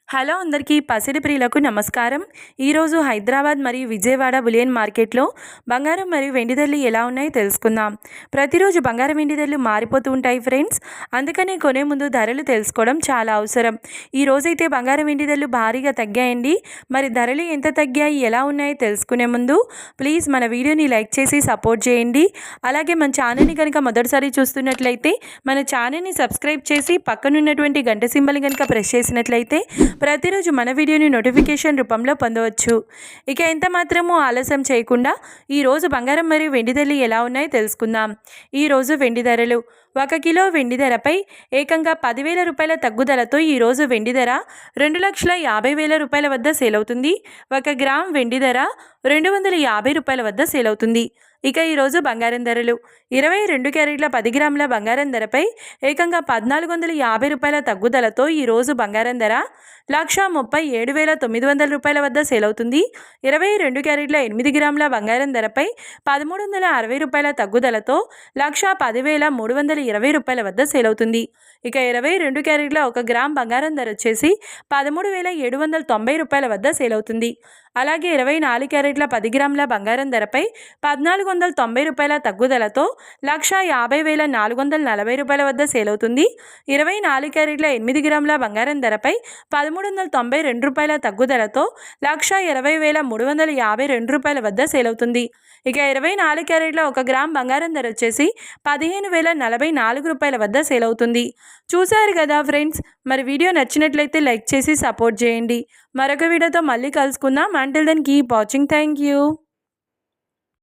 Hello అందరికీ పసిడి ప్రియులకు నమస్కారం. ఈరోజు హైదరాబాద్ మరియు విజయవాడ బులియన్ మార్కెట్లో బంగారం మరియు వెండి ధరలు ఎలా ఉన్నాయో తెలుసుకుందాం. ప్రతిరోజు బంగారం వెండి ధరలు మారిపోతూ ఉంటాయి ఫ్రెండ్స్. అందుకనే కొనే ముందు ధరలు తెలుసుకోవడం చాలా అవసరం. ఈ రోజైతే బంగారం వెండి ధరలు భారీగా తగ్గాయండి. మరి ధరలు ఎంత తగ్గాయి, ఎలా ఉన్నాయో తెలుసుకునే ముందు ప్లీజ్ మన వీడియోని లైక్ చేసి సపోర్ట్ చేయండి. అలాగే మన ఛానల్ని కనుక మొదటిసారి చూస్తున్నట్లయితే మన ఛానల్ని సబ్స్క్రైబ్ చేసి పక్కనున్నటువంటి గంట సింబల్ కనుక ప్రెస్ చేసినట్లయితే ప్రతిరోజు మన వీడియోని నోటిఫికేషన్ రూపంలో పొందవచ్చు. ఇక ఎంత మాత్రమూ ఆలస్యం చేయకుండా ఈరోజు బంగారం మరియు వెండి ధరలు ఎలా ఉన్నాయో తెలుసుకుందాం. ఈరోజు వెండి ధరలు 1 కిలో వెండి ధరపై ఏకంగా 10,000 రూపాయల తగ్గుదలతో ఈరోజు వెండి ధర 2,50,000 రూపాయల వద్ద సేల్ అవుతుంది. 1 గ్రామ్ వెండి ధర 250 రూపాయల వద్ద సేల్ అవుతుంది. ఇక ఈరోజు బంగారం ధరలు 22 క్యారెట్ల 10 గ్రాముల బంగారం ధరపై ఏకంగా 1,450 రూపాయల తగ్గుదలతో ఈరోజు బంగారం ధర 1,37,900 రూపాయల వద్ద సేల్ అవుతుంది. 22 క్యారెట్ల 8 గ్రాముల బంగారం ధరపై 1,360 రూపాయల తగ్గుదలతో 1,10,320 రూపాయల వద్ద సేల్ అవుతుంది. ఇక 22 క్యారెట్ల 1 గ్రామ్ బంగారం ధర వచ్చేసి 13,790 రూపాయల వద్ద సేల్ అవుతుంది. అలాగే 24 క్యారెట్ల 10 గ్రాముల బంగారం ధరపై 1,490 రూపాయల తగ్గుదలతో 1,50,440 రూపాయల వద్ద సేల్ అవుతుంది. 24 క్యారెట్ల 8 గ్రాముల బంగారం ధరపై 1,392 రూపాయల తగ్గుదలతో 1,20,352 రూపాయల వద్ద సేల్ అవుతుంది. ఇక 24 క్యారెట్ల 1 గ్రామ్ బంగారం ధర వచ్చేసి 15,044 రూపాయల వద్ద సేల్ అవుతుంది. చూశారు కదా ఫ్రెండ్స్, మరి వీడియో నచ్చినట్లయితే లైక్ చేసి సపోర్ట్ చేయండి. మరొక వీడియోతో మళ్ళీ కలుసుకుందాం. Until then keep watching. Thank you.